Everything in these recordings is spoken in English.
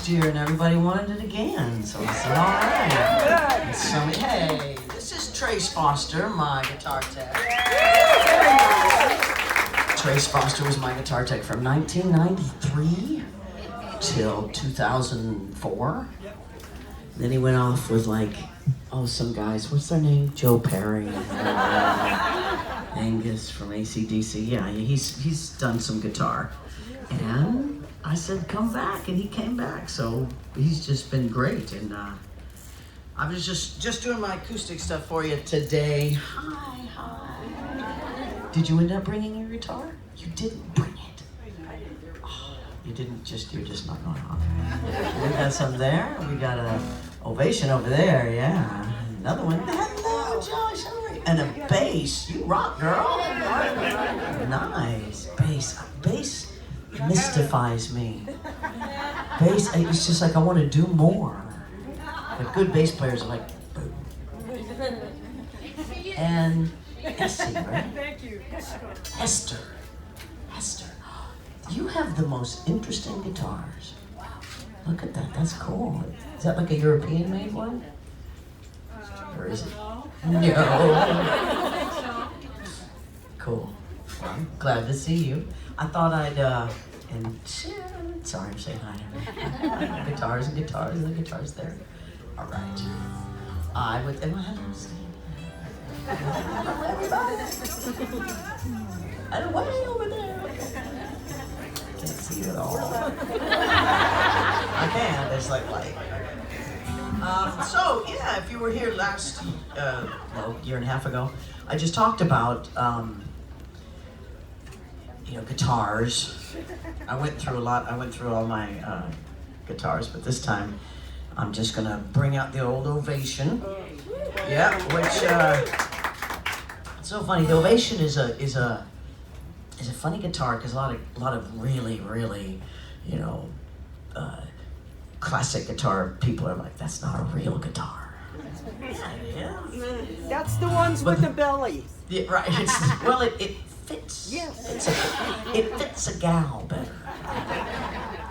last year and everybody wanted it again. So I said, all right. So, hey, this is Trace Foster, my guitar tech. Trace Foster was my guitar tech from 1993 till 2004. Then he went off with some guys, what's their name? Joe Perry, Angus from AC/DC. Yeah, he's done some guitar. And I said, come back, and he came back. So he's just been great. And I was just doing my acoustic stuff for you today. Hi. Did you end up bringing your guitar? You didn't bring it. Oh, you're just not going on. We got some there. We got a ovation over there, yeah. Another one. Hello, Josh. And a bass. You rock, girl. Nice. Bass mystifies me. Bass, it's just like I want to do more. But good bass players are like, boom. And Essie, right? Thank you. Hester. You have the most interesting guitars. Wow. Look at that. That's cool. Is that like a European-made one? Or is it? No. Cool. Well, I'm glad to see you. I thought I'd, sorry, I'm saying hi to everybody. Guitars and the guitars there. All right. I would, am I having a stand? Hello, everybody. And way over there. Can't see it all. I can, there's like light. So, yeah, if you were here last, year and a half ago, I just talked about, guitars. I went through all my guitars, but this time I'm just gonna bring out the old Ovation. Yeah, which, it's so funny. The Ovation is a funny guitar because a lot of really, classic guitar people are like, that's not a real guitar. Yeah. That's the ones with the belly. Yeah, right. It fits. Yes. It fits a gal better.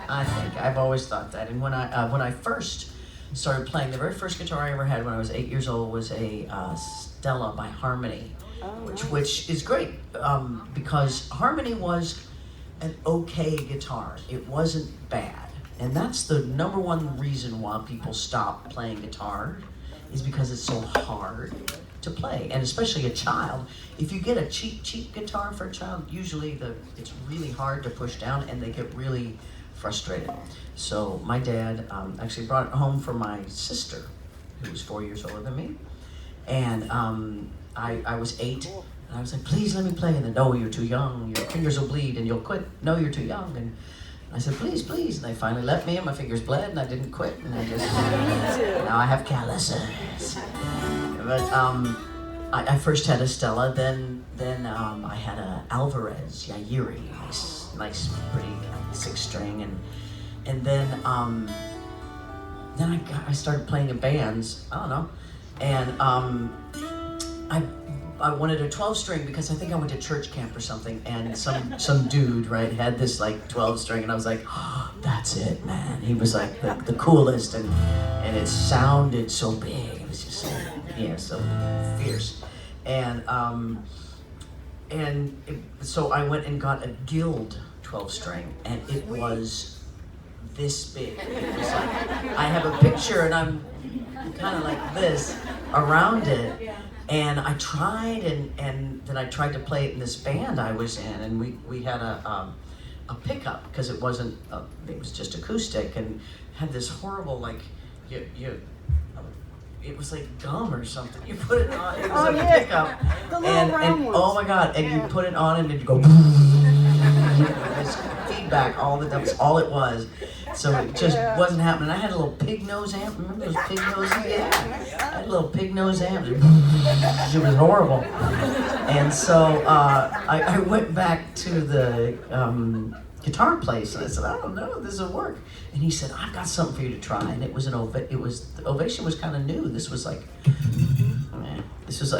I think. I've always thought that. And when I first started playing, the very first guitar I ever had when I was 8 years old was a Stella by Harmony, which is great because Harmony was an okay guitar. It wasn't bad. And that's the number one reason why people stop playing guitar is because it's so hard to play. And especially a child. If you get a cheap guitar for a child, usually it's really hard to push down and they get really frustrated. So my dad actually brought it home for my sister, who was 4 years older than me. And I was 8, and I was like, please let me play. And then, no, you're too young, your fingers will bleed and you'll quit. No, you're too young. And I said, please. And they finally let me, and my fingers bled, and I didn't quit. And now I have calluses. But I first had a Stella, then I had a Alvarez Yairi, nice, pretty 6-string, and then I started playing in bands. I don't know, and I wanted a 12-string because I think I went to church camp or something, and some dude, right, had this 12-string, and I was like, oh, that's it, man. He was like the coolest, and it sounded so big. It was just so fierce, so I went and got a Guild 12-string, and it was this big. It was like, I have a picture, and I'm kind of like this around it. And I tried, and then I tried to play it in this band I was in, and we had a pickup because it was just acoustic, and had this horrible it was like gum or something. You put it on, it was a pickup, the little round ones. Oh my God, and you put it on and it go this feedback all the time. That's all it was. So it just wasn't happening. I had a little pig nose amp. Remember those pig noses? Yeah. I had a little pig nose amp. It was horrible. And so I went back to the guitar place, and I said, I don't know, this will work. And he said, I've got something for you to try. And the Ovation was kind of new. This was like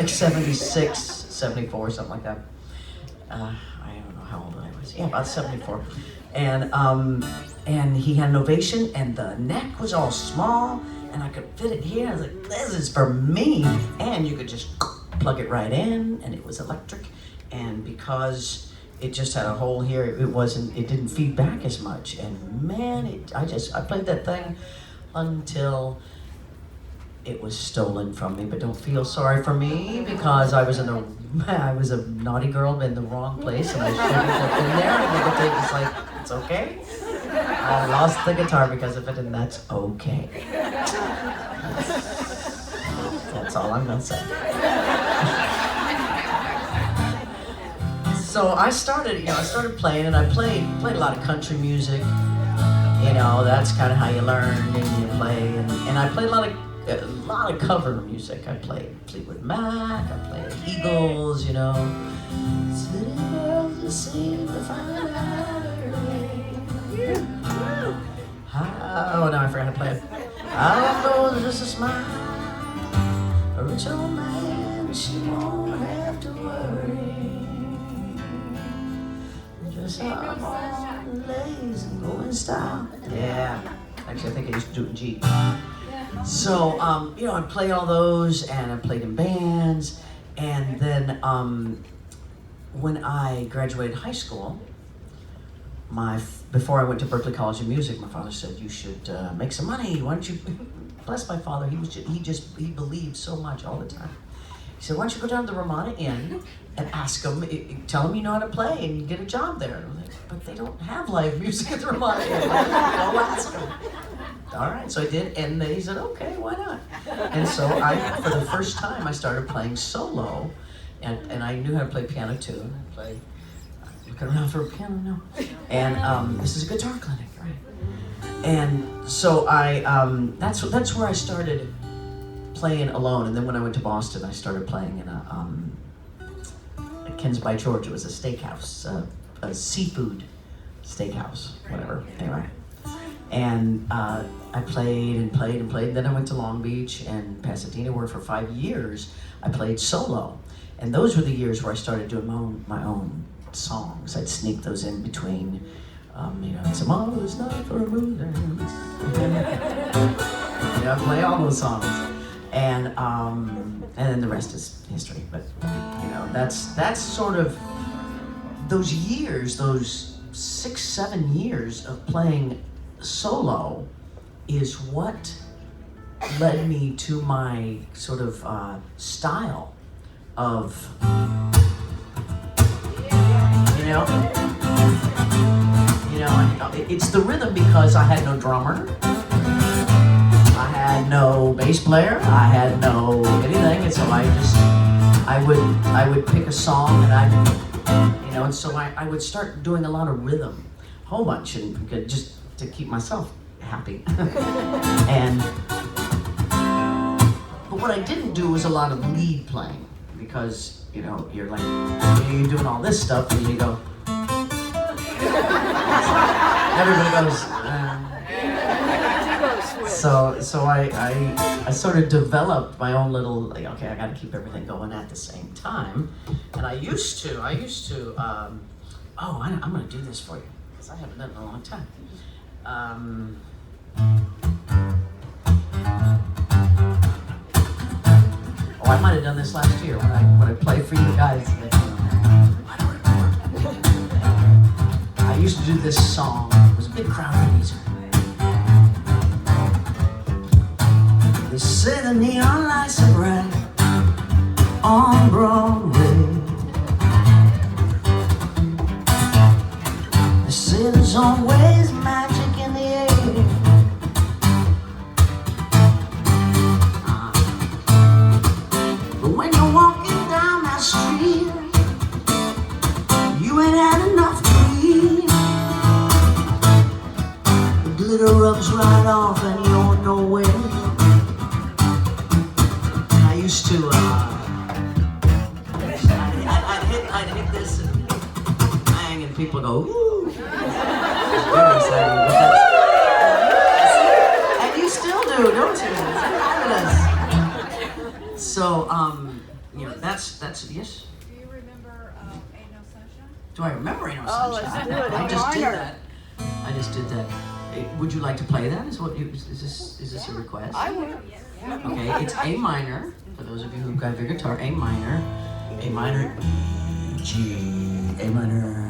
76, 74, something like that. I don't know how old I was. Yeah, about 74. And and he had an ovation, and the neck was all small, and I could fit it here. I was like, this is for me. And you could just plug it right in, and it was electric. And because it just had a hole here, it didn't feed back as much. And man, I played that thing until it was stolen from me. But don't feel sorry for me, because I was a naughty girl in the wrong place, and I shouldn't have been there. And the tape was like, it's okay. I lost the guitar because of it, and that's okay. That's all I'm gonna say. So I started playing, and I played a lot of country music. You know, that's kind of how you learn and you play. And I played a lot of cover music. I played Fleetwood Mac, I played Eagles, you know. City girls just seem to find out. Oh, no, I forgot how to play it. How goes just a smile. A rich old man, she won't have to worry. Just hop on legs and go in style. Yeah. Actually, I think I used to do it in G. So, you know, I played all those, and I played in bands. And then when I graduated high school, before I went to Berklee College of Music, my father said, you should make some money. Why don't you, bless my father, he believed so much all the time. He said, why don't you go down to the Ramada Inn and ask them, tell them you know how to play and get a job there. And I'm like, but they don't have live music at the Ramada Inn. Go ask them. All right, so I did, and he said, okay, why not? And so for the first time, I started playing solo, and I knew how to play piano too. And I played, looking around for a piano now. And this is a guitar clinic, right? And so that's where I started playing alone. And then when I went to Boston, I started playing in at Ken's by George. It was a steakhouse, a seafood steakhouse, whatever. Anyway. And I played and played and played. Then I went to Long Beach and Pasadena, where for 5 years I played solo. And those were the years where I started doing my own songs. I'd sneak those in between, you know, tomorrow's not for a moon dance. You know, I play all those songs. And then the rest is history. But, you know, that's sort of those years, those 6-7 years of playing solo is what led me to my sort of style of, you know, it's the rhythm, because I had no drummer, I had no bass player, I had no anything, and so I would pick a song, and so I would start doing a lot of rhythm, a whole bunch, and just to keep myself happy. But what I didn't do was a lot of lead playing, because, you know, you're like, you're doing all this stuff, and you go, everybody goes, So I sort of developed my own little, like, okay, I gotta keep everything going at the same time. And I used to, I'm gonna do this for you, because I haven't done it in a long time. I might have done this last year when I played for you guys. I don't remember. I used to do this song. It was a big crowd pleaser. They say the neon lights are bright on Broadway. They say there's always magic in the air. But when you're walking down that street, you ain't had enough to eat. The glitter rubs right off and you're nowhere. I used to, I'd hit this and bang, and people go, ooh. It's very exciting. And you still do, don't you? It's fabulous. So, you know, that's yes. Do you remember Ain't No Sunshine? Do I remember Ain't No Sunshine? Oh, let's do it. I just did that. would you like to play that? Is this a request? I would. Okay, it's A minor. For those of you who got your guitar, A minor, G, A minor.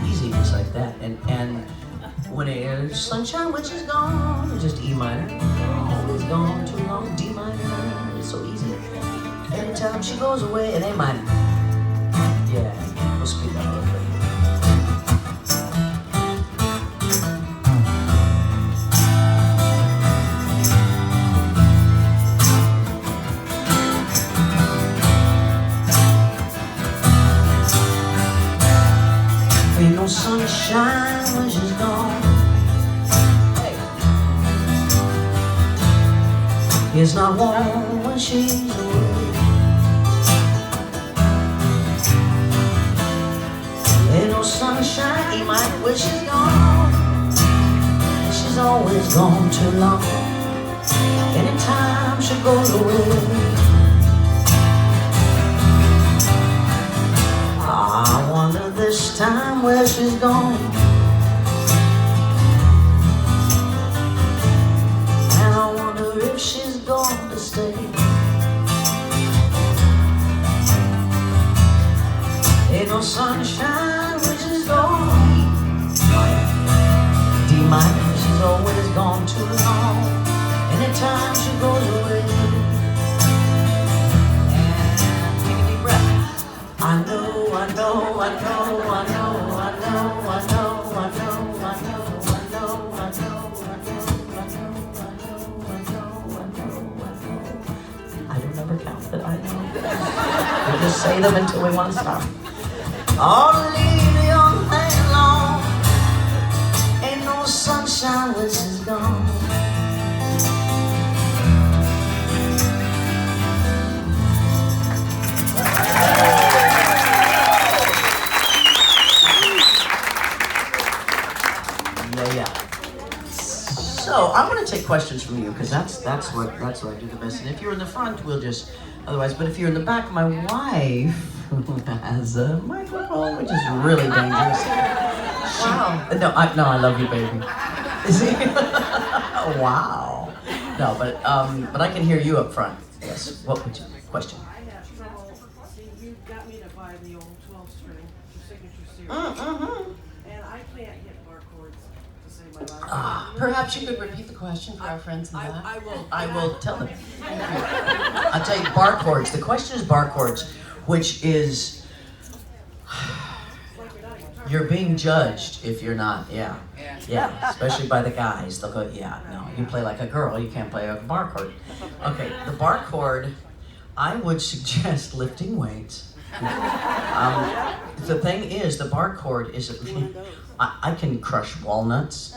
Easy, just like that. And when it's sunshine, which is gone, it's just E minor. Oh, it's gone too long. D minor. It's so easy. Anytime she goes away, and A minor. Yeah, we'll speed up a little bit. Ain't no sunshine when she's gone. Hey. It's not warm when she's away. Ain't no sunshine in my when she's gone. She's always gone too long. Anytime she goes away, I wonder this time where she's gone. And I wonder if she's going to stay. Ain't no sunshine when she's gone. D minor, she's always gone too long. Anytime she goes away. And take a deep breath. I know, I know, I know, I know, I know, I know, I know, I know, I know, I know, I don't ever count, but I know. We just say them until we want to stop. Oh, leave the young thing alone. Ain't no sunshine when she's gone. So I'm going to take questions from you because that's what I do the best. And if you're in the front, we'll just otherwise. But if you're in the back, my wife has a microphone, which is really dangerous. Wow. No, I love you, baby. Is he? Wow. No, but I can hear you up front. Yes. What would you question? I have trouble. See, you got me to buy the old 12-string signature series, and I can't hit bar chords to save my life. Perhaps you could repeat the question for our friends in the back. I will tell them. I'll tell you bar chords. The question is bar chords, which is you're being judged if you're not. Yeah. Especially by the guys. They'll go, yeah, no, you play like a girl. You can't play a bar chord. Okay, the bar chord. I would suggest lifting weights. The thing is, the bar chord is. I can crush walnuts.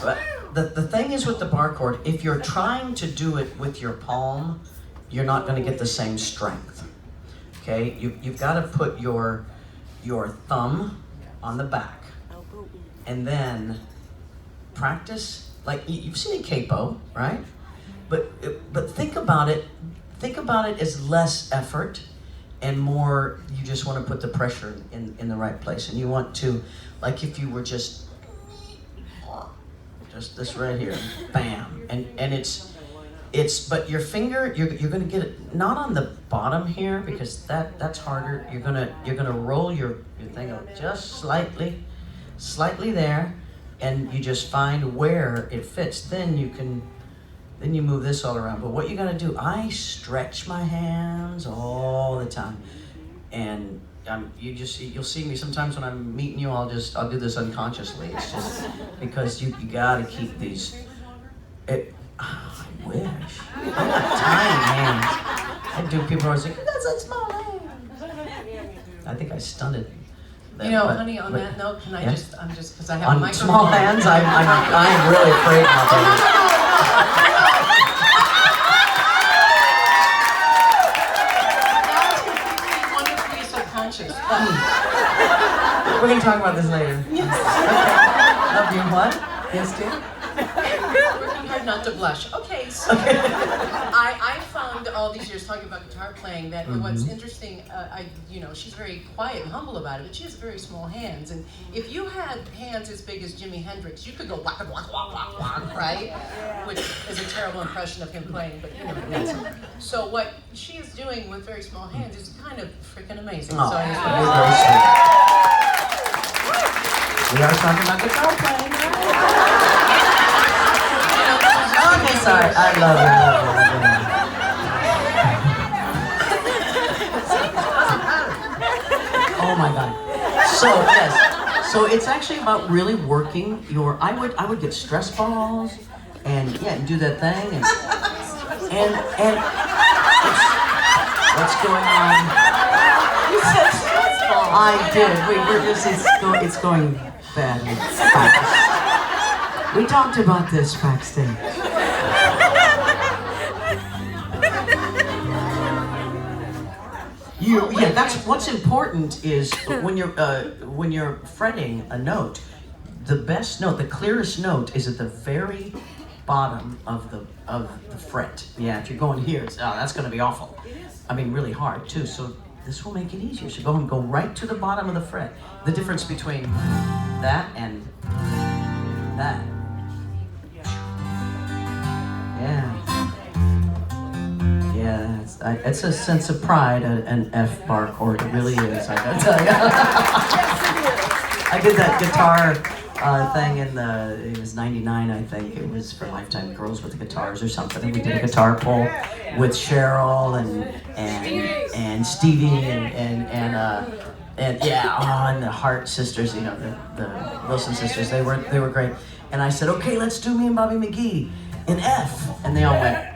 But the thing is with the bar chord, if you're trying to do it with your palm, you're not going to get the same strength. Okay, you've got to put your thumb on the back, and then practice like you've seen a capo, right? But think about it. Think about it as less effort and more. You just want to put the pressure in the right place, and you want to, like, if you were just this right here, bam, and it's but your finger you're gonna get it not on the bottom here because that's harder. You're gonna roll your thing up just slightly there, and you just find where it fits. Then you move this all around. But what you gotta do, I stretch my hands all the time, and you'll see me sometimes when I'm meeting you. I'll do this unconsciously. It's just because you gotta keep these. I wish. I got tiny hands. I do. People always think, you got such small hands. I think I stunted them. You know, honey, on that note, can I just, I'm just, because I have a On microphone. small hands, I'm really afraid now, baby. We're going to talk about this later. Yes. Okay. Love you. What? Yes, dear. Working hard hard not to blush. Okay, so I found all these years talking about guitar playing that what's interesting, she's very quiet and humble about it, but she has very small hands. And if you had hands as big as Jimi Hendrix, you could go whack, whack, whack, whack, whack, right? Which is a terrible impression of him playing, but so what she is doing with very small hands is kind of freaking amazing. Oh, So I just you're wanted very sweet. We are talking about guitar playing. Okay, sorry. I love you. Oh my God. So yes. So it's actually about really working your. I would get stress balls, and do that thing, and what's going on? You said stress ball. I did. We're just it's going badly. We talked about this backstage. That's what's important is when you're fretting a note, the best note, the clearest note is at the very bottom of the fret. Yeah, if you're going here, that's going to be awful. I mean, really hard too. So this will make it easier. So go right to the bottom of the fret. The difference between that and that. Yeah, it's a sense of pride, an F bar chord. It really is, I gotta tell you. I did that guitar thing it was 99, I think. It was for Lifetime Girls with the Guitars or something. And we did a guitar pull with Cheryl and Stevie and the Hart sisters, the Wilson sisters. They were great. And I said, okay, let's do me and Bobby McGee in F. And they all went,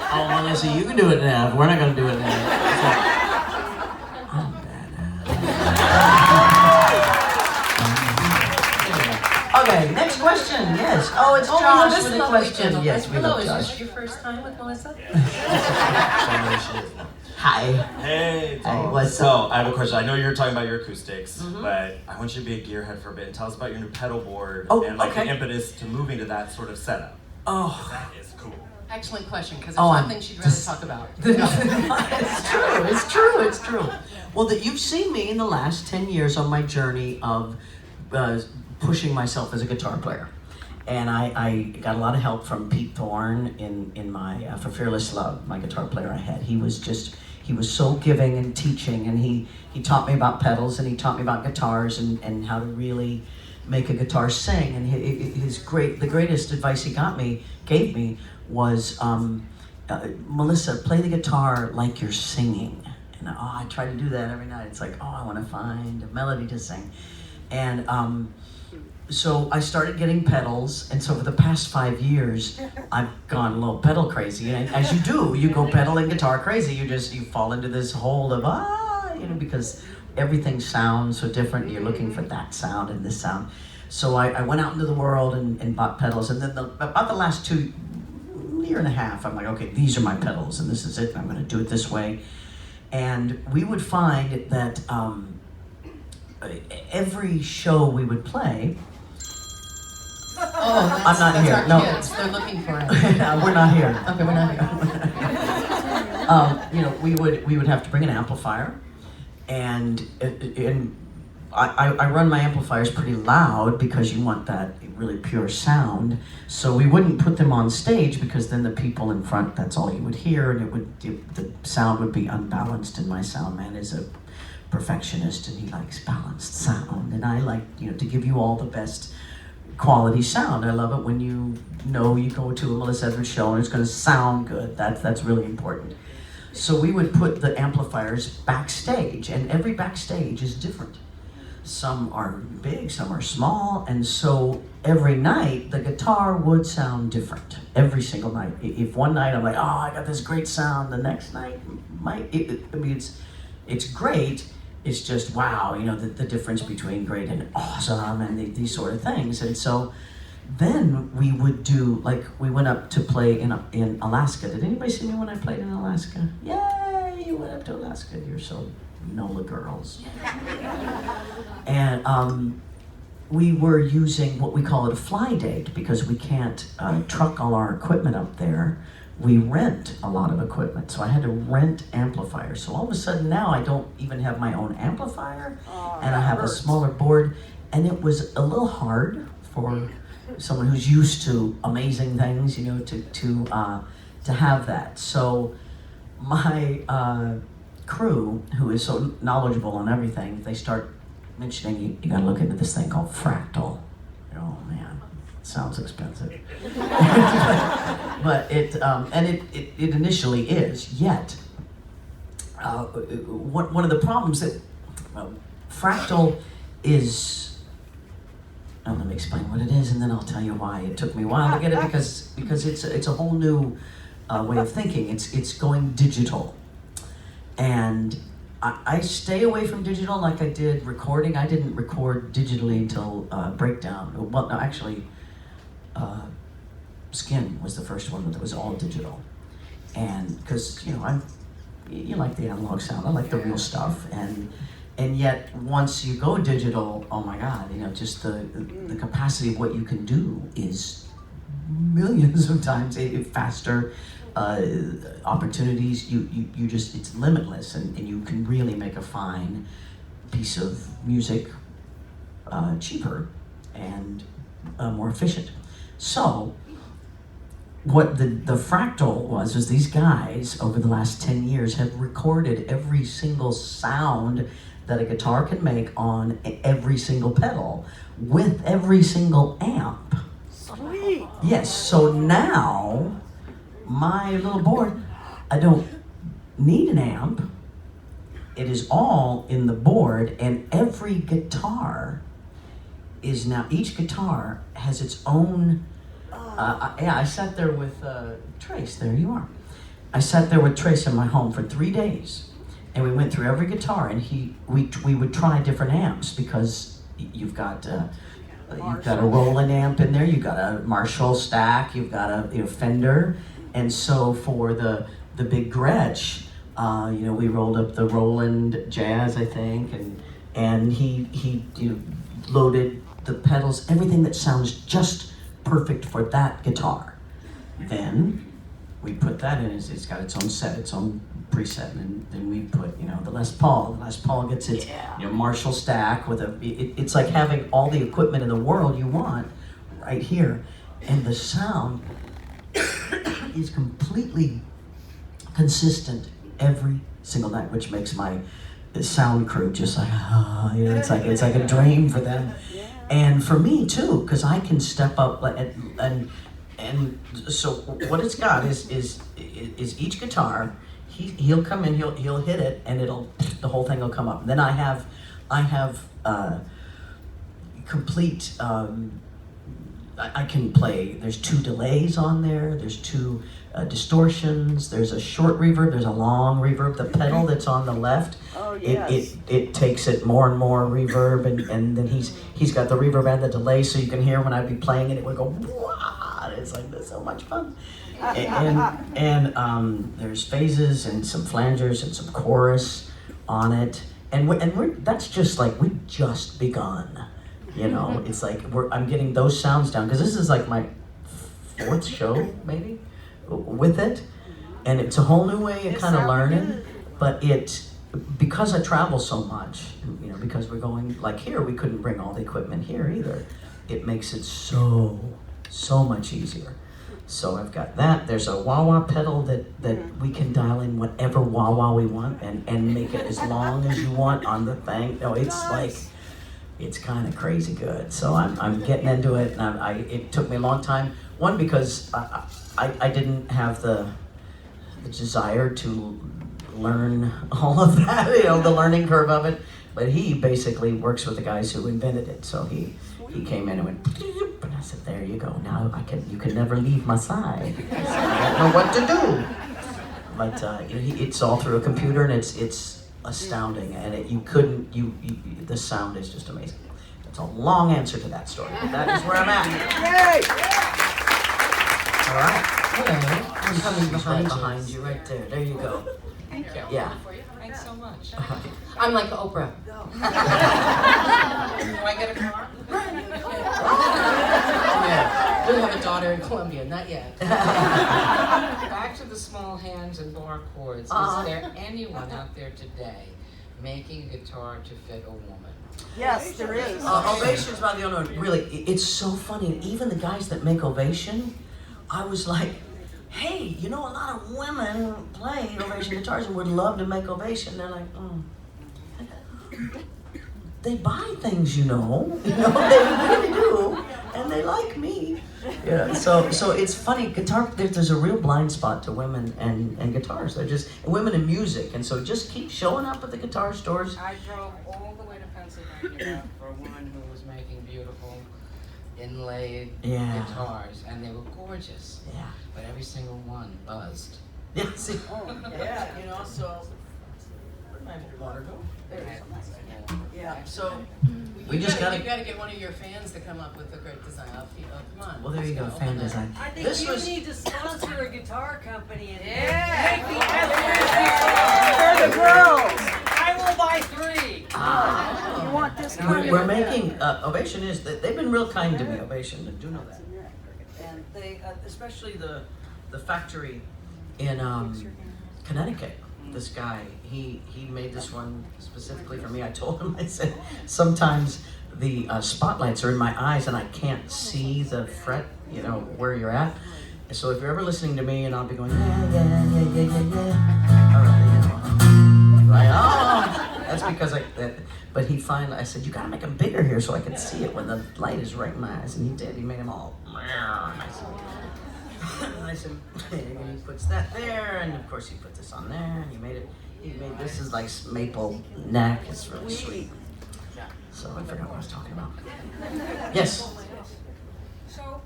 oh, Melissa, you can do it in F. We're not going to do it in F. I'm badass. Okay, next question. Yes. Oh, it's Josh with a question. Yes, we love Josh. Is this your first time with Melissa? Hi. Hey, Tom. Hey, what's so, up? I have a question. I know you were talking about your acoustics, but I want you to be a gearhead for a bit. Tell us about your new pedal board and the impetus to moving to that sort of setup. Oh. That is cool. Excellent question, because there's nothing she'd rather talk about. It's true. Well, you've seen me in the last 10 years on my journey of pushing myself as a guitar player. And I got a lot of help from Pete Thorne in my For Fearless Love, my guitar player I had. He was so giving and teaching, and he taught me about pedals, and he taught me about guitars and how to really make a guitar sing. And the greatest advice he gave me was, Melissa, play the guitar like you're singing. And I try to do that every night. It's like, I want to find a melody to sing. And so I started getting pedals, and so for the past 5 years, I've gone a little pedal crazy. And as you do, you go pedal and guitar crazy. You fall into this hole of because everything sounds so different. You're looking for that sound and this sound. So I went out into the world and bought pedals, and then about the last year and a half, I'm like, okay, these are my pedals, and this is it. I'm going to do it this way. And we would find that every show we would play. I'm not here. Our No, kids. They're looking for it. we're not here. Okay, we're not here. We would have to bring an amplifier, and I run my amplifiers pretty loud because you want that really pure sound. So we wouldn't put them on stage because then the people in front, that's all you would hear, and the sound would be unbalanced. And my sound man is a perfectionist, and he likes balanced sound, and I like to give you all the best quality sound. I love it when you go to a Melissa Etheridge show and it's going to sound good. That's really important. So we would put the amplifiers backstage, and every backstage is different. Some are big, some are small, and so every night the guitar would sound different. Every single night. If one night I'm like, I got this great sound, the next night it's great. It's just wow, the difference between great and awesome and these sort of things. And so then we would do, we went up to play in Alaska. Did anybody see me when I played in Alaska? Yay, you went up to Alaska. You're so NOLA girls. And we were using what we call it a fly date because we can't truck all our equipment up there. We rent a lot of equipment, so I had to rent amplifiers. So all of a sudden now I don't even have my own amplifier, and I have a smaller board, and it was a little hard for someone who's used to amazing things, you know, to have that. So my crew, who is so knowledgeable on everything, they start mentioning you gotta look into this thing called fractal. Oh man, sounds expensive. But it initially is, yet one of the problems that fractal is, let me explain what it is and then I'll tell you why it took me a while to get it, because it's a whole new way of thinking. It's going digital, and I stay away from digital like I did recording. I didn't record digitally until Breakdown. Well, no, actually, Skin was the first one that was all digital. And because, you know, you like the analog sound, I like the real stuff. And yet, once you go digital, oh my God, you know, just the capacity of what you can do is millions of times faster. Opportunities, you just, it's limitless, and you can really make a fine piece of music cheaper and more efficient. So what the fractal was these guys over the last 10 years have recorded every single sound that a guitar can make on every single pedal with every single amp. Sweet. Yes, so now my little board, I don't need an amp. It is all in the board, and every guitar is now, each guitar has its own, I sat there with Trace, there you are. I sat there with Trace in my home for 3 days, and we went through every guitar, and we would try different amps, because you've got a Roland amp in there, you've got a Marshall stack, you've got a Fender. And so for the big Gretsch, you know, we rolled up the Roland Jazz, I think, and he loaded the pedals, everything that sounds just perfect for that guitar. Then we put that in, it's got its own set, its own preset, and then we put, you know, the Les Paul. The Les Paul gets its Marshall stack with it's like having all the equipment in the world you want right here, and the sound is completely consistent every single night, which makes my sound crew just like, you know, it's like a dream for them, and for me too, because I can step up and so what it's got is each guitar, he'll come in, he'll hit it, and the whole thing will come up. And then I have complete. I can play, there's 2 delays on there, there's 2 distortions, there's a short reverb, there's a long reverb. The pedal that's on the left, it takes it more and more reverb, and then he's got the reverb and the delay, so you can hear when I'd be playing it, it would go, wow, it's like, that's so much fun. And there's phases and some flangers and some chorus on it, and that's just like, we've just begun. You know, it's like I'm getting those sounds down, because this is like my 4th show maybe with it, and it's a whole new way of kind of learning. But because I travel so much, you know, because we're going, like here, we couldn't bring all the equipment here either. It makes it so much easier. So I've got that. There's a wah-wah pedal that we can dial in whatever wah-wah we want and make it as long as you want on the thing. No, it's like, it's kind of crazy good. So I'm getting into it, and it took me a long time. One, because I didn't have the desire to learn all of that, you know, the learning curve of it. But he basically works with the guys who invented it. So he came in and went, and I said, there you go. Now you can never leave my side. I don't know what to do. But it's all through a computer, and it's astounding, and the sound is just amazing. It's a long answer to that story, but that is where I'm at. Yay! All right. Hello. I'm coming Behind you, right there. There you go. Thank you. Yeah. Thanks so much. I'm like Oprah. Do I get a car? daughter in Columbia, not yet. Back to the small hands and bar chords. Uh-huh. Is there anyone out there today making a guitar to fit a woman? Yes, there is. Ovation's about the only one. Really, it's so funny. Even the guys that make Ovation, I was like, hey, you know, a lot of women play Ovation guitars and would love to make Ovation. They're like, they buy things, you know, they really do, and they like me. Yeah, so it's funny. Guitar, there's a real blind spot to women and guitars. They're just women in music, and so just keep showing up at the guitar stores. I drove all the way to Pennsylvania for a woman who was making beautiful inlaid guitars, and they were gorgeous. Yeah. But every single one buzzed. Yeah. See. Yeah, you know, so where'd my water go? There it is. Yeah, so We just gotta. You gotta get one of your fans to come up with a great design. Come on. Well, there you go, fan design. I think This you was. need to sponsor a guitar company and Yeah. make the Etheridge For the girls. I will buy 3. You want this We're making Ovation is they've been real kind to me. Ovation, I do know that. And they, especially the factory in Connecticut. This guy, he made this one specifically for me. I told him, I said, sometimes the spotlights are in my eyes and I can't see the fret, you know, where you're at. So if you're ever listening to me and I'll be going, yeah. All right, you know. Right, oh, that's because but he finally, I said, you gotta make them bigger here so I can see it when the light is right in my eyes. And he did, he made them all nice. And I said, and he puts that there, and of course he put this on there, and he made this is like maple neck, it's really sweet. So I forgot what I was talking about. Yes? So,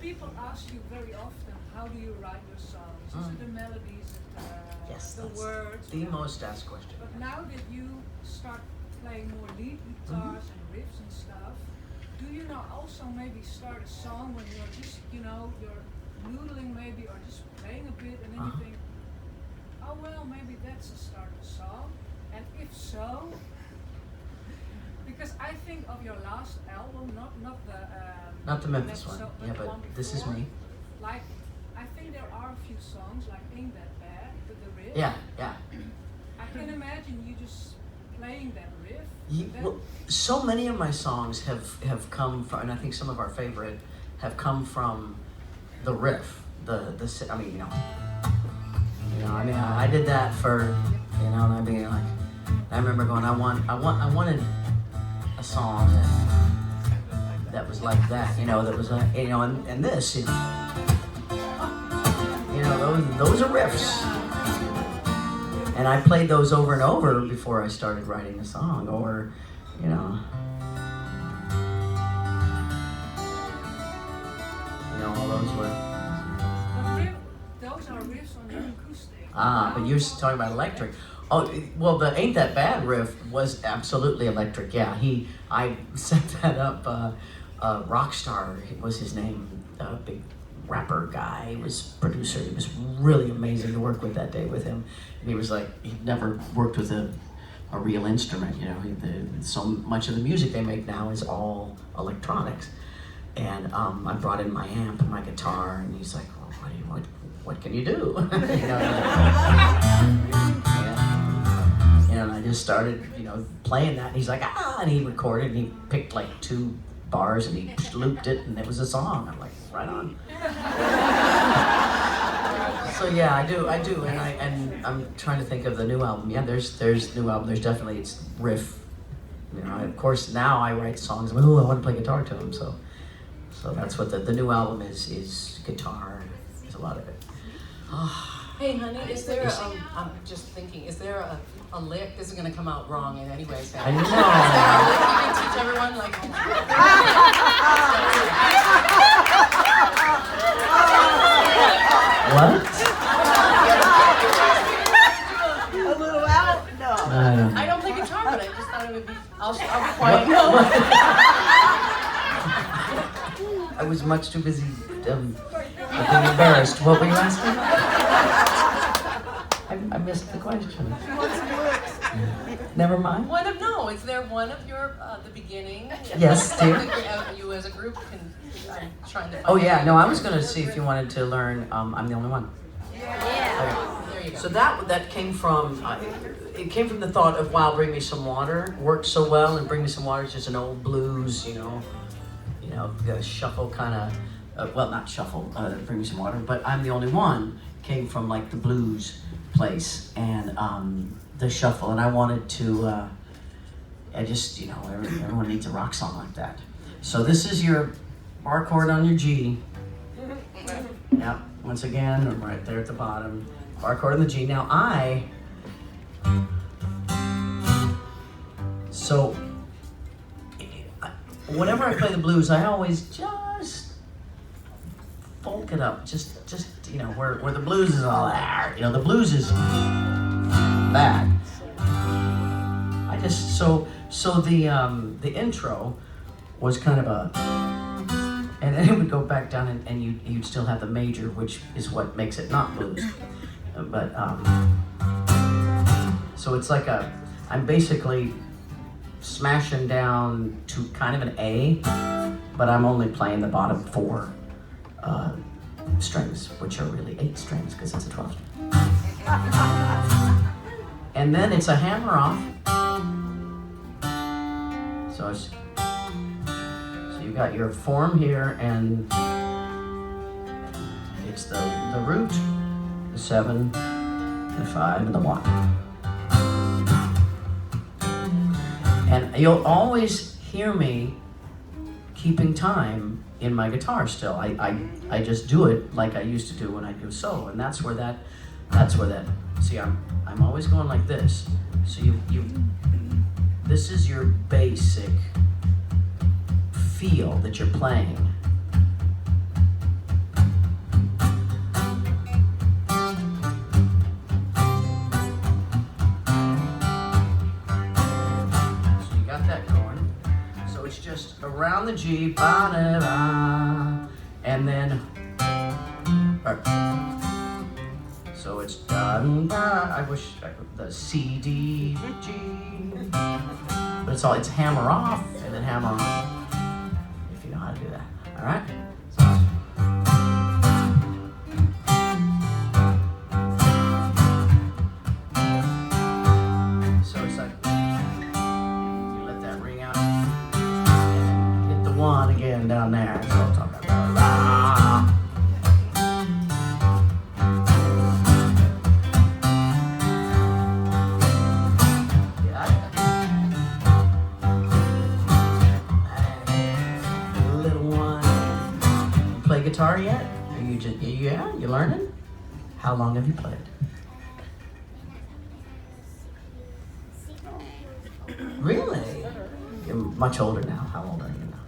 people ask you very often, how do you write your songs? Is it the melodies, Yes, the that's words? the most asked question. But now that you start playing more lead guitars and riffs and stuff, do you now also maybe start a song when you're just, you know, you're noodling maybe or just playing a bit and then you think, oh well, maybe that's the start of a song? And if so, because I think of your last album, Not the Memphis next one, so- yeah, the but one this is before. me. Like, I think there are a few songs like Ain't That Bad, with the riff. Yeah. I can imagine you just playing that riff. Well, so many of my songs have come from, and I think some of our favorite have come from the riff. I did that for, you know, I mean, like, I remember going, I wanted a song that was like that, you know, that was like, you know, and this, you know, those are riffs. And I played those over and over before I started writing the song, or, you know. All those were. Those are riffs on your acoustic. But you're talking about electric. Oh, well, the Ain't That Bad riff was absolutely electric, yeah. I set that up, Rockstar was his name, a big rapper guy, he was producer, he was really amazing to work with that day with him. And he was like, he'd never worked with a real instrument, you know, so much of the music they make now is all electronics. And I brought in my amp and my guitar, and he's like, well, what can you do? And I just started, you know, playing that, and he's like, and he recorded, and he picked like 2 bars, and he looped it, and it was a song. I'm like, right on. So yeah, I do, and I'm trying to think of the new album. Yeah, there's new album. There's definitely, it's riff. You know, of course now I write songs. I want to play guitar to them. So that's what the new album is guitar. There's a lot of it. Hey, honey, is there I'm just thinking, is there a lick? This is going to come out wrong in any way. So. I know. Is there a lick you can teach everyone? Like, What? A little out? No. I don't play guitar, but I just thought it would be, I'll be quiet. No. I was much too busy being embarrassed. What were you asking? I missed the question. She wants some lyrics. Never mind. Is there one of your, the beginning? Yes, dear. You as a group can, I'm trying to find Oh yeah, no, I was gonna see if you wanted to learn I'm the Only One. Yeah. There you go. So that came from, it came from the thought of, wow, Bring Me Some Water worked so well, and Bring Me Some Water is just an old blues, the shuffle kind of, well, not shuffle, Bring Me Some Water, but I'm the Only One came from like the blues place and the shuffle, and I wanted to, everyone needs a rock song like that. So this is your bar chord on your G. Yep, once again, right there at the bottom. Bar chord on the G. Now whenever I play the blues, I always just folk it up. Just where the blues is all there. The blues is bad. I just, so the intro was kind of a, and then it would go back down and you'd still have the major, which is what makes it not blues. But, so it's like I'm basically smashing down to kind of an A, but I'm only playing the bottom 4 strings, which are really 8 strings because it's a 12 string. And then it's a hammer off. So you've got your form here, and it's the root, the 7, the 5, and the 1. And you'll always hear me keeping time in my guitar still. I just do it like I used to do when I do solo, and that's where that. See, I'm always going like this. So this is your basic feel that you're playing. So you got that going. So it's just around the G, ba da ba, and then. So it's da da. I wish the C D G, but it's hammer off and then hammer on. If you know how to do that, all right. So it's like you let that ring out, and hit the 1 again down there. So I'm talking about. Guitar yet? Are you just you learning? How long have you played? Really? You're much older now. How old are you now?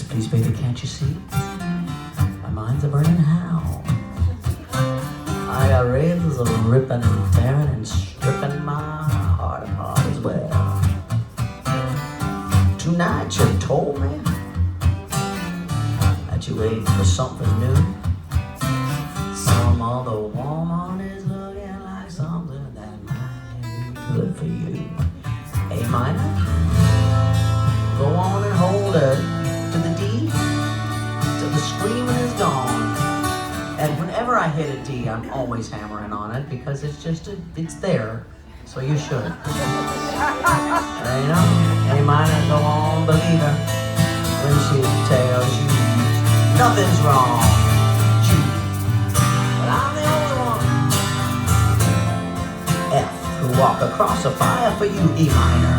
Please, baby, can't you see? My mind's a burning hell. I got ribs ripping and tearing and stripping my heart apart as well. Tonight you told me that you waiting for something new. Some other woman is looking like something that might be good for you. A minor, go on and hold it. To the D, till the screaming is gone. And whenever I hit a D, I'm always hammering on it because it's just, it's there. So you should. A minor, go on, believe her when she tells you nothing's wrong. G, but I'm the only one. F, who walk across a fire for you, E minor.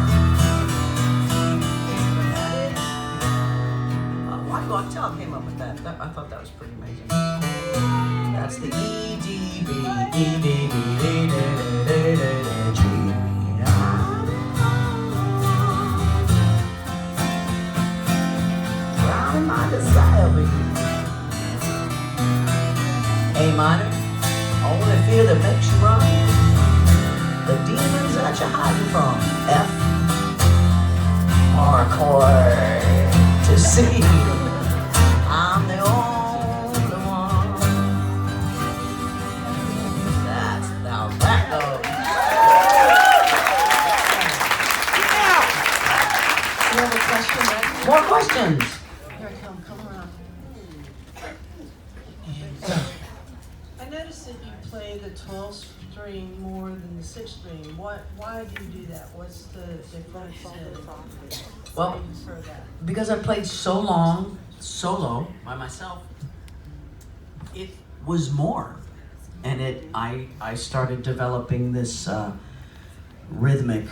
Tell came up with that. I thought that was pretty amazing. That's the E, D, B, E, D, B, D, D, D, D, D, G. Drowning my desire for you. A minor, only fear that makes you run. what you hiding from? F or chord to C. I'm the only one. That's how that goes. You have a question, right? More questions. Here I come. Come around. I noticed that you play the 12 string more than the 6 string. Why do you do that? What's the difference? Well, for that? because I played so long, solo, by myself, it was more. And I started developing this rhythmic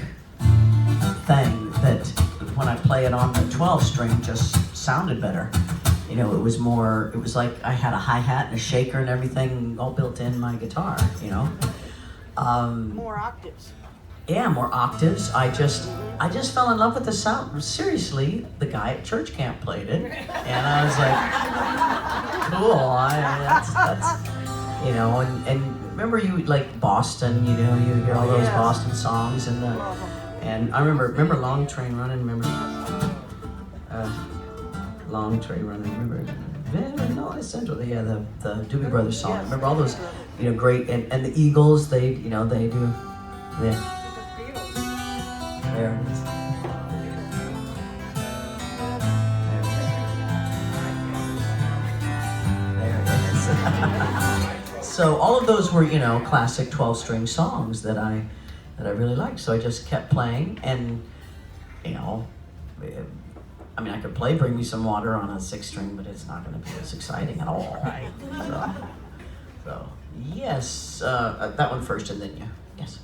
thing that when I play it on the 12 string just sounded better. You know, it was like I had a hi-hat and a shaker and everything all built in my guitar, you know. More octaves. Yeah, more octaves. I just fell in love with the sound. Seriously, the guy at church camp played it, and I was like, cool. That's you know, and remember you like Boston, you know, you hear all those Boston songs and I remember Long Train Running. Remember Long Train Running. Remember no, Essential. Yeah, the Doobie Brothers song. Remember all those, you know, great and the Eagles. They do. Yeah. There it is. There it is. So all of those were, you know, classic 12-string songs that I really liked. So I just kept playing, and you know, I mean, I could play "Bring Me Some Water" on a 6-string, but it's not going to be as exciting at all. Right. So yes, that one first, and then you. Yes.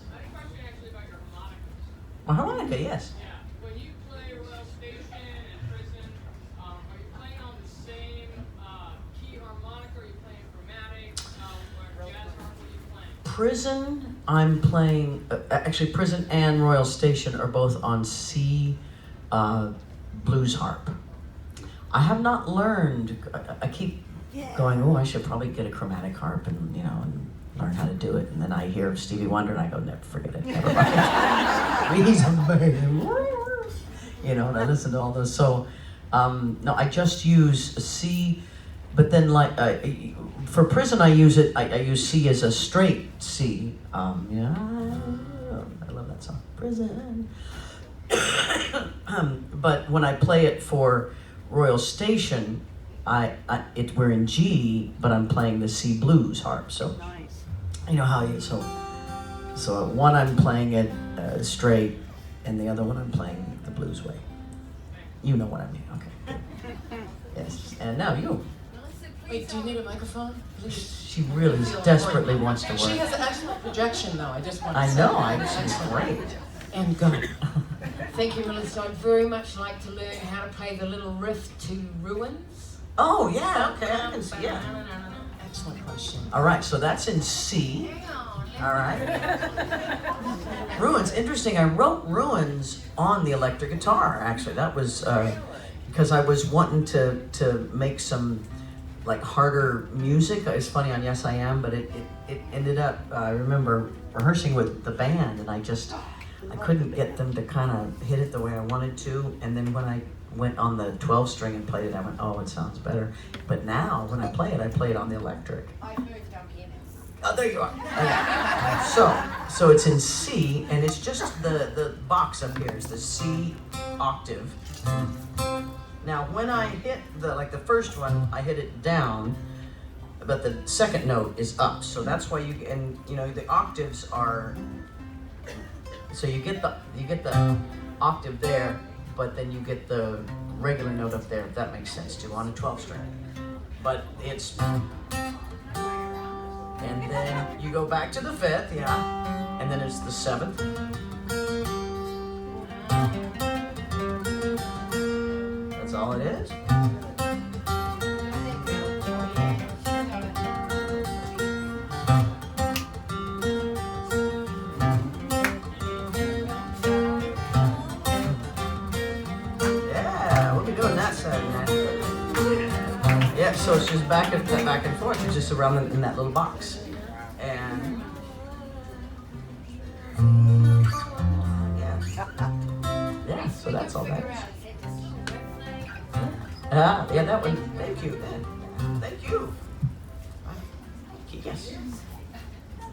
A harmonica, yes. Yeah. When you play Royal Station and Prison, are you playing on the same key harmonica, or are you playing chromatic, or jazz harp? What are you playing? Prison, I'm playing, actually Prison and Royal Station are both on C blues harp. I have not learned, I keep going, oh, I should probably get a chromatic harp and, you know, and learn how to do it. And then I hear Stevie Wonder and I go, never forget it, never mind. Reason, you know, and I listen to all those. So, no, I just use C, but then like, for Prison I use C as a straight C. Yeah, I love that song, Prison. But when I play it for Royal Station, we're in G, but I'm playing the C blues harp. So, you know how you so one I'm playing it straight, and the other one I'm playing the blues way. You know what I mean? Okay. Yes. And now you. Wait, do you need a microphone? She really desperately wants to work. She has excellent projection, though. I just want to I say know. that. She's great. And go. Thank you, Melissa. I'd very much like to learn how to play the little riff to Ruins. Oh yeah. Okay. I can see. Yeah. Excellent question. All right. So that's in C. All right. Ruins. Interesting. I wrote Ruins on the electric guitar. Actually, that was because I was wanting to make some like harder music. It's funny on Yes I Am, but it ended up. I remember rehearsing with the band, and I couldn't get them to kind of hit it the way I wanted to. And then when I went on the 12 string and played it, I went, oh, it sounds better. But now when I play it on the electric. Oh, there you are. Okay. So it's in C, and it's just the box up here is the C octave. Now when I hit the first one, I hit it down, but the second note is up. So that's why the octaves are. So you get the octave there, but then you get the regular note up there. If that makes sense too on a 12 string. But it's. And then you go back to the 5th, yeah, and then it's the 7th. That's all it is. Yeah, we'll be doing that Saturday night. Yeah, so it's just back and forth. It's just around in that little box. And So that's all that is. Yeah, that one. Thank you. Thank you. Yes.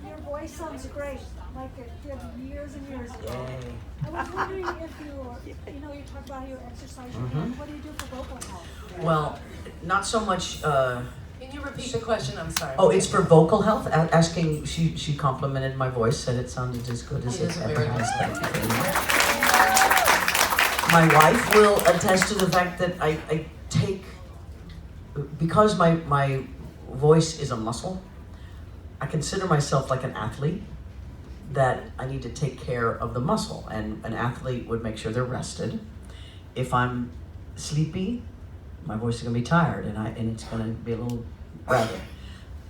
Your voice sounds great, like it did years and years ago. Yay. I was wondering if you talk about how you exercise your hand. What do you do for vocal health? Well, not so much. Can you repeat the question? I'm sorry. Oh, it's for vocal health. Asking, she complimented my voice, said it sounded as good as it ever has. Thank you very much. My wife will attest to the fact that I take, because my voice is a muscle, I consider myself like an athlete, that I need to take care of the muscle, and an athlete would make sure they're rested. If I'm sleepy, my voice is going to be tired, and it's going to be a little ragged.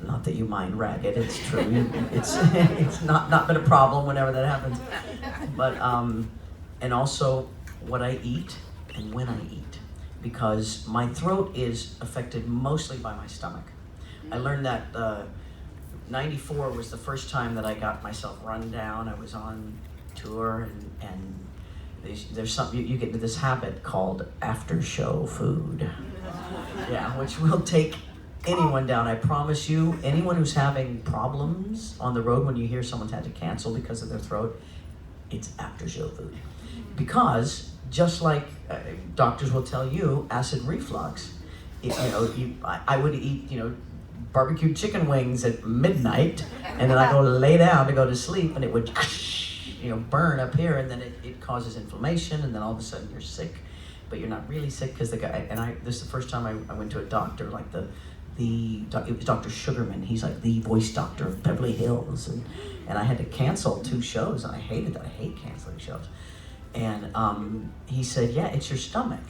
Not that you mind ragged, it's true. It's not been a problem whenever that happens. But and also what I eat and when I eat, because my throat is affected mostly by my stomach. I learned that 94 was the first time that I got myself run down. I was on tour, and there's something, you get into this habit called after show food. Yeah, which will take anyone down. I promise you, anyone who's having problems on the road when you hear someone's had to cancel because of their throat, it's after show food. Because just like doctors will tell you, acid reflux, I would eat, barbecued chicken wings at midnight, and then I go lay down to go to sleep, and it would, burn up here, and then it causes inflammation, and then all of a sudden you're sick, but you're not really sick because the guy, this is the first time I went to a doctor, like it was Dr. Sugarman. He's like the voice doctor of Beverly Hills, and I had to cancel 2 shows, and I hated that. I hate canceling shows. And he said, yeah, it's your stomach.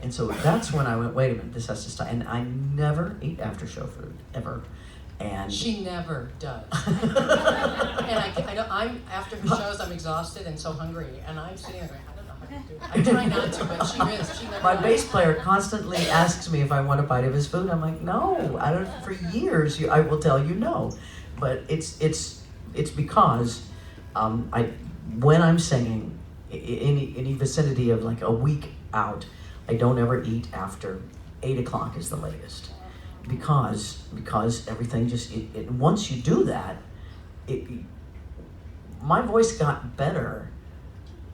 And so that's when I went, wait a minute, this has to stop. And I never eat after show food, ever. And she never does. And I know after her shows, I'm exhausted and so hungry, and I'm sitting there going, I don't know how to do it. I try not to, but she never my does. bass player constantly asks me if I want a bite of his food. I'm like, no, I don't. For years, I will tell you no. But it's because when I'm singing, any vicinity of like a week out, I don't ever eat after 8 o'clock is the latest, because everything just once you do that, my voice got better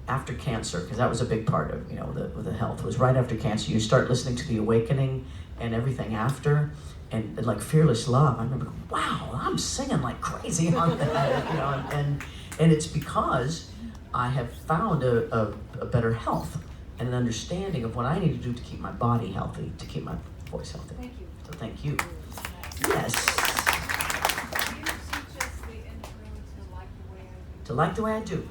after cancer, because that was a big part of the health, was right after cancer. You start listening to The Awakening and everything after, and like Fearless Love. I remember, wow, I'm singing like crazy on that, and it's because I have found a better health and an understanding of what I need to do to keep my body healthy, to keep my voice healthy. Thank you. So thank you. Yes. Do you teach us the intro to Like the Way I Do? To Like the Way I Do.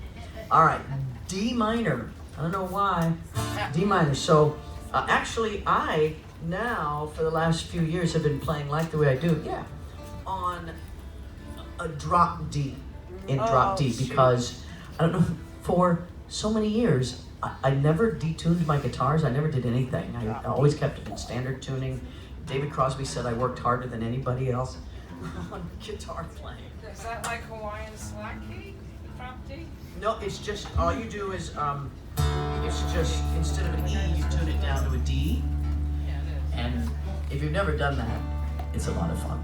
All right, D minor. I don't know why. D minor. So actually, I now, for the last few years, have been playing Like the Way I Do, yeah, on a drop D, in drop D, because, I don't know, for so many years, I never detuned my guitars. I never did anything. I always kept it in standard tuning. David Crosby said I worked harder than anybody else on guitar playing. Is that like Hawaiian slack key? Drop D? No, it's just, all you do is, it's just, instead of an E, you tune it down to a D. Yeah, it is. And if you've never done that, it's a lot of fun.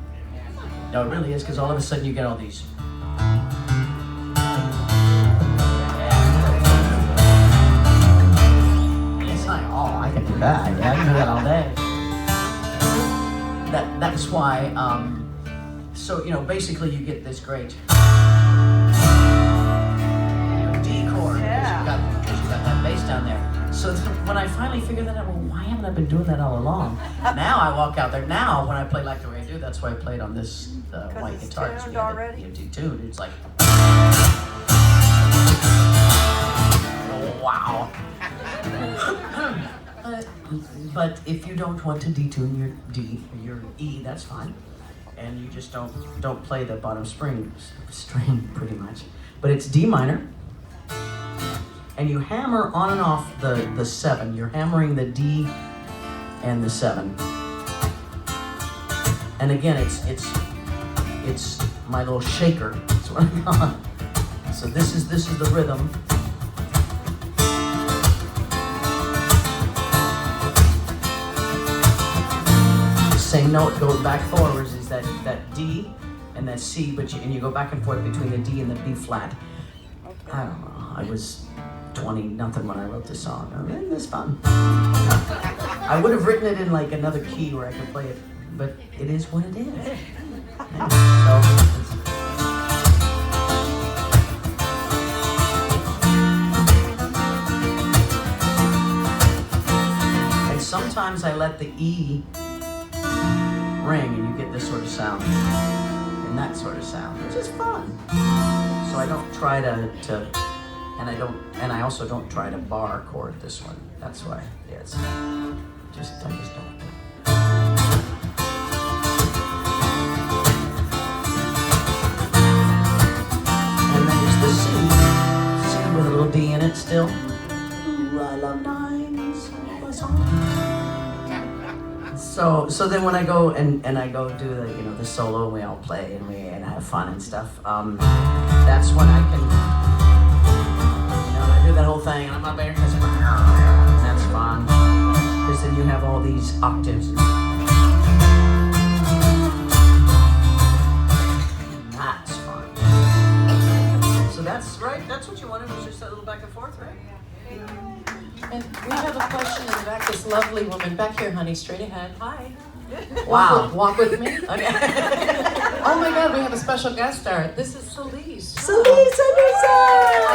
No, it really is, because all of a sudden you get all these. It's like, oh, I can do that. Yeah, I can do that all day. That's why, so, basically you get this great D chord, because you got that bass down there. So when I finally figured that out, well, why haven't I been doing that all along? Now I walk out there. Now when I play Like the Way I Do, that's why I played on this white guitar. Tuned You have already? it detuned. It's like, wow. But if you don't want to detune your D, your E, that's fine, and you just don't play the bottom string pretty much. But it's D minor. And you hammer on and off the 7. You're hammering the D and the 7. And again, it's my little shaker. That's what I got. So this is the rhythm. same note going back forwards is that D and that C, but you go back and forth between the D and the B flat. I don't know. I was 20-nothing when I wrote this song. I mean, it was fun. I would have written it in like another key where I could play it, but it is what it is. And sometimes I let the E ring and you get this sort of sound and that sort of sound, which is fun. So I don't try and I also don't try to bar chord this one. That's why, yeah, I just don't. And then there's the C with a little D in it still. Ooh, I love nines. So then when I go and I go do the solo and we all play and have fun and stuff, that's when I can. I do that whole thing, and I'm not there because that's fun. Because then you have all these octaves. That's fun. So that's right. That's what you wanted, was just that little back and forth, right? And we have a question in the back. This lovely woman back here, honey, straight ahead. Hi. Wow. Walk with me. Okay. Oh my God, we have a special guest star. This is Celise. I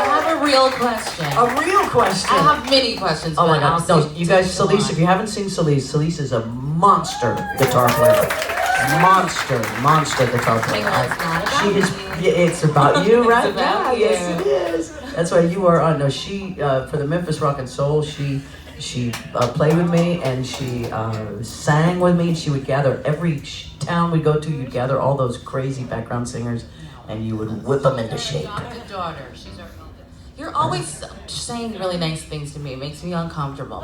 have a real question. A real question. I have many questions. Oh my God! No, you guys, Celise. If you haven't seen Celise is a monster guitar player. Monster guitar player. She is. It's about you, right? It's about you. Yes, it is. That's why you are on. No, she for the Memphis Rock and Soul. She played with me and she sang with me. She would gather every town we go to. You'd gather all those crazy background singers, and you would whip them into shape. The daughter, she's our eldest. You're always saying really nice things to me. It makes me uncomfortable.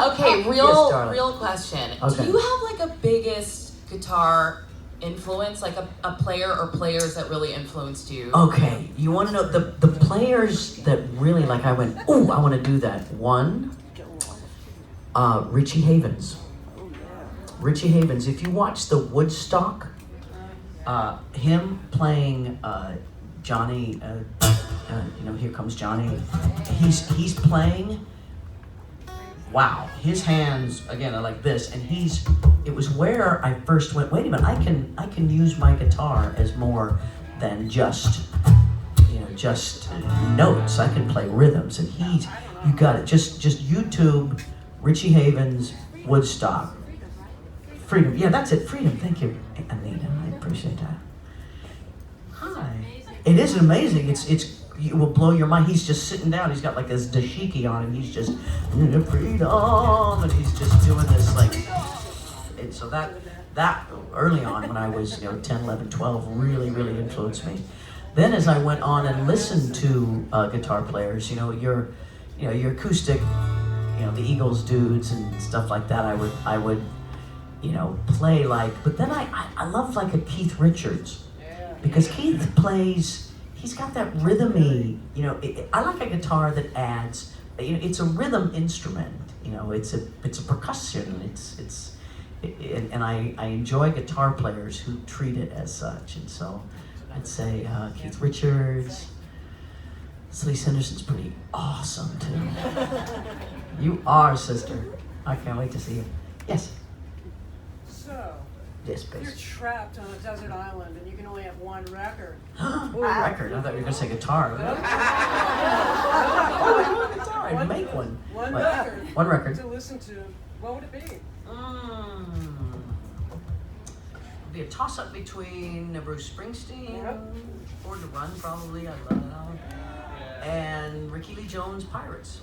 Okay, real question. Okay. Do you have like a biggest guitar influence, like a player or players that really influenced you? Okay, you want to know the players that really like I went, ooh, I want to do that. One, Richie Havens. Richie Havens. If you watch the Woodstock, him playing Johnny, Here Comes Johnny. He's playing. Wow, his hands again are like this, and it was where I first went, wait a minute, I can use my guitar as more than just notes. I can play rhythms, and you got it. Just YouTube Richie Havens Woodstock. Freedom. Yeah, that's it. Freedom. Thank you, Anita. I appreciate that. Hi. It is amazing. It will blow your mind. He's just sitting down. He's got like this dashiki on, and he's just freedom, and he's just doing this like. And so that early on when I was 10, 11, 12 really influenced me. Then as I went on and listened to guitar players, your acoustic, the Eagles dudes and stuff like that, I would play like. But then I love like a Keith Richards, because Keith plays. He's got that rhythmy, I like a guitar that adds, it's a rhythm instrument, it's a percussion, and I enjoy guitar players who treat it as such, and so I'd say Keith Richards. Celise Henderson's pretty awesome too. You are, sister. I can't wait to see you. Yes. So, Yes, please. you're trapped on a desert island and you can only have one record. Record? I thought you were going to say guitar. Guitar. I'd make one. One Wait, record. One record. To listen to. What would it be? It'd be a toss-up between Bruce Springsteen, Yep. Born to Run, probably. I love that album. And Ricky Lee Jones' Pirates.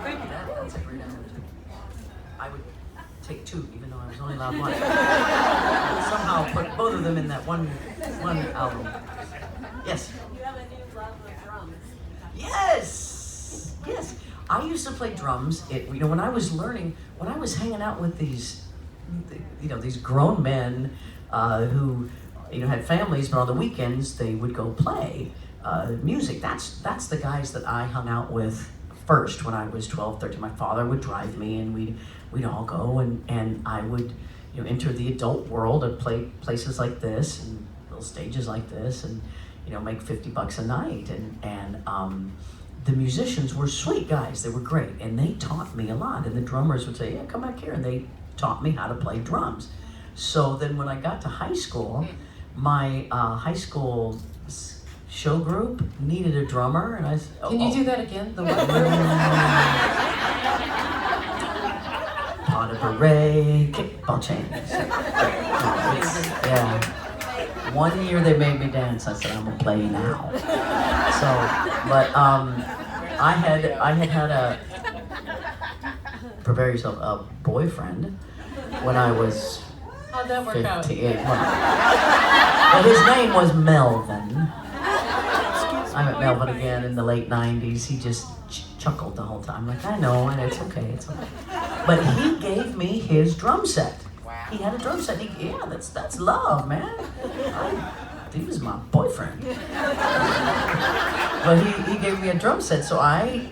Thank you. That's a great album too. I would take two, even though I was only allowed one. Somehow put both of them in that one album. Yes. You have a new love of drums. Yes. I used to play drums. When I was learning, when I was hanging out with these grown men who, had families, but on the weekends they would go play music. That's the guys that I hung out with first when I was 12, 13. My father would drive me, and we'd all go, and I would, you know, enter the adult world and play places like this and little stages like this, and you know, make $50 a night, and the musicians were sweet guys. They were great, and they taught me a lot. And the drummers would say, "Yeah, come back here," and they taught me how to play drums. So then, when I got to high school, my high school show group needed a drummer, and I said, Can you do that again? The what Pot of beret, kickball chains. Yeah. One year they made me dance. I said, I'm gonna play now. So, but I had a, prepare yourself, a boyfriend when I was How'd that work out? 58. Well, his name was Melvin. I met Melvin again in the late 90s. He just chuckled the whole time. Like, I know, and it's okay, it's okay. But he gave me his drum set. He had a drum set. Yeah, that's love, man. He was my boyfriend. But he gave me a drum set, so I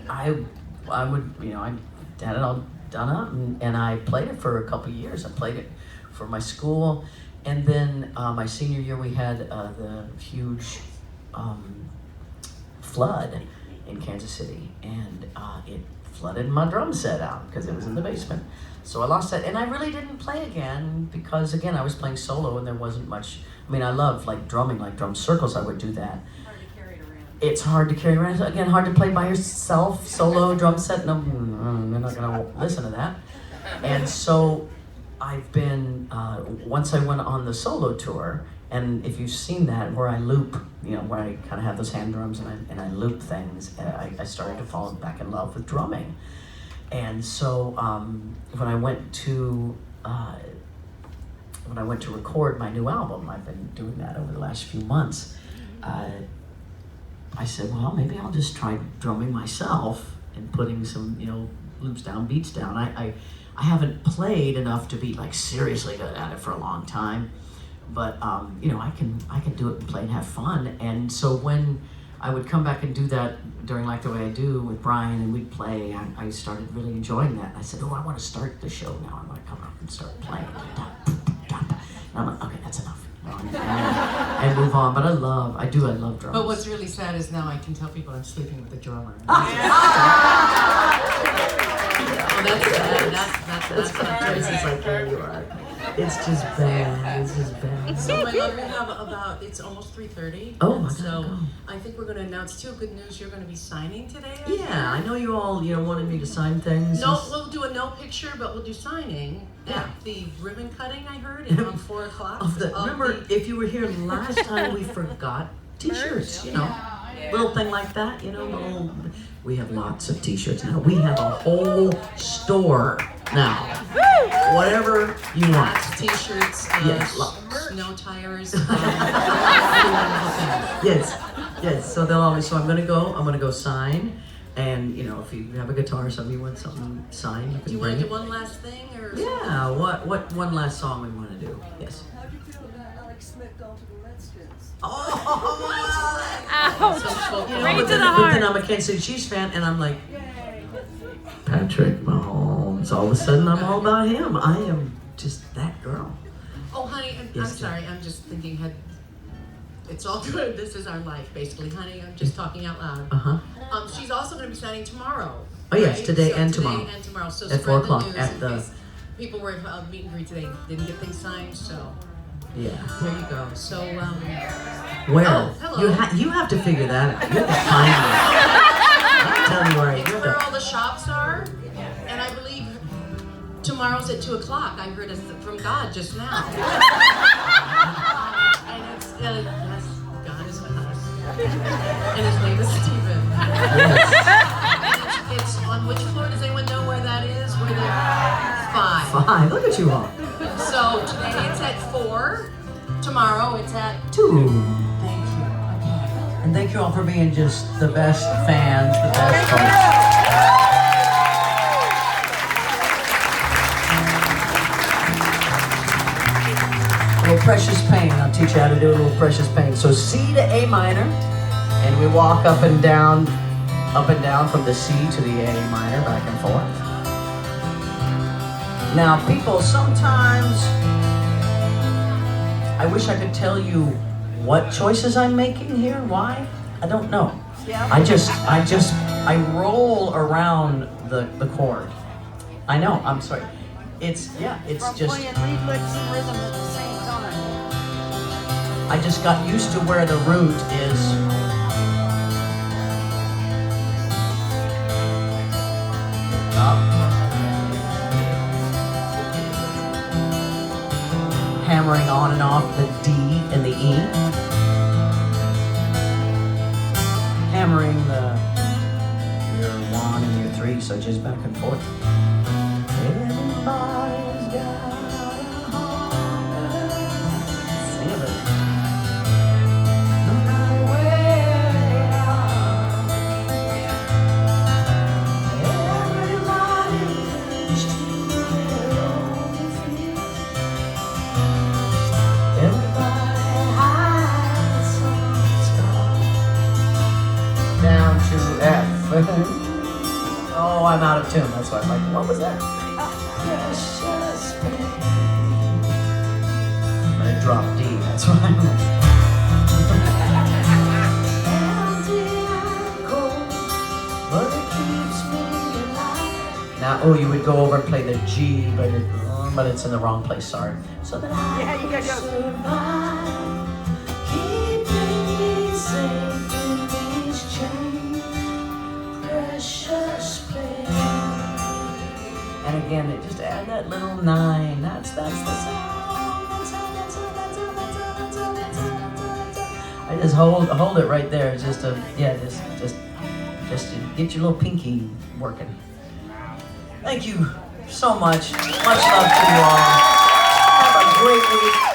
would, you know, I had it all done up, and I played it for a couple years. I played it for my school, and then my senior year we had the huge flood in Kansas City, and it flooded my drum set out because it was in the basement. So I lost that, and I really didn't play again because, again, I was playing solo and there wasn't much. I mean, I love like drumming, like drum circles. I would do that. Hard to carry it around. It's hard to carry around. Again, hard to play by yourself, solo drum set. No, they're not gonna listen to that. And so I've been, once I went on the solo tour, and if you've seen that, where I loop, you know, where I kind of have those hand drums and I loop things, I started to fall back in love with drumming. And so when I went to record my new album, I've been doing that over the last few months, I said, well, maybe I'll just try drumming myself and putting some, you know, loops down, beats down. I haven't played enough to be like seriously good at it for a long time, but you know, I can do it and play and have fun. And so when I would come back and do that during Like the Way I Do with Brian, and we'd play, I started really enjoying that. And I said, oh, I want to start the show now. I want to come up and start playing. And I'm like, okay, that's enough. And move on. But I love drums. But what's really sad is now I can tell people I'm sleeping with the drummer. That's bad. This is like where you are. It's just bad. It's just bad. So my love, we have about, it's almost 3:30. Oh my God. So I think we're going to announce too good news. You're going to be signing today. Yeah, I know you all, you know, wanted me to sign things. No, we'll do a no picture, but we'll do signing. Yeah. The ribbon cutting I heard around 4 o'clock. Remember, if you were here last time, we forgot T-shirts. You know, little thing like that. You know, we have lots of T-shirts now. We have a whole store now. Whatever you want. T-shirts, snow tires. Yes. So they'll always. So I'm gonna go sign, and you know, if you have a guitar or something you want something signed, you can do you bring want to it. do one last thing, or? Yeah. What one last song we want to do? Yes. How do you feel about Alex Smith going to the Redskins? Right to the heart. Then I'm a Kansas City Chiefs fan, and I'm like, Patrick Mahomes. All of a sudden, I'm all about him. I am just that girl. Oh, honey, I'm sorry. I'm just thinking. It's all good. This is our life, basically, honey. I'm just talking out loud. She's also going to be signing tomorrow. Oh yes, right? Today So and today tomorrow. and tomorrow. So at spread 4 o'clock the news at in the. case people were at meet and greet today, didn't get things signed. So Yeah. there you go. So Where? Oh, hello. You have to figure that out. You have to find it. I'll tell you where. It's where all the shops are, and I believe tomorrow's at 2 o'clock. I heard it from God just now. And it's yes, God is with us, and His name is Stephen. Yes. It's on which floor? Does anyone know where that is? Where the 5. 5. Look at you all. So today it's at 4. Tomorrow it's at 2. Thank you. And thank you all for being just the best fans, the best folks. A little Precious Pain. I'll teach you how to do a little Precious Pain. So C to A minor, and we walk up and down up and down from the C to the A minor, back and forth. Now, people, sometimes I wish I could tell you what choices I'm making here. Why? I don't know. Yeah. I roll around the chord. I know. I'm sorry. It's From just. playing lead licks and rhythm at the same time. I just got used to where the root is. Up. Hammering on and off the D and the E. Hammering your 1 and your 3, so just back and forth. Everybody's got a heart. Sing it. No matter where they are. Everybody's to their own fears. Everybody hides some scars. Down to F. Oh, I'm out of tune. That's why I'm like, what was that? Precious babe. I'm gonna drop D. That's why I'm like. But it keeps me alive. Now, oh, you would go over and play the G, but it's in the wrong place. Sorry. So that I you gotta go. survive, keeping me safe in these chains. Precious babe. And again, they just add that little 9. That's the sound. I just hold it right there, just to just to get your little pinky working. Thank you so much. Much love to you all. Have a great week.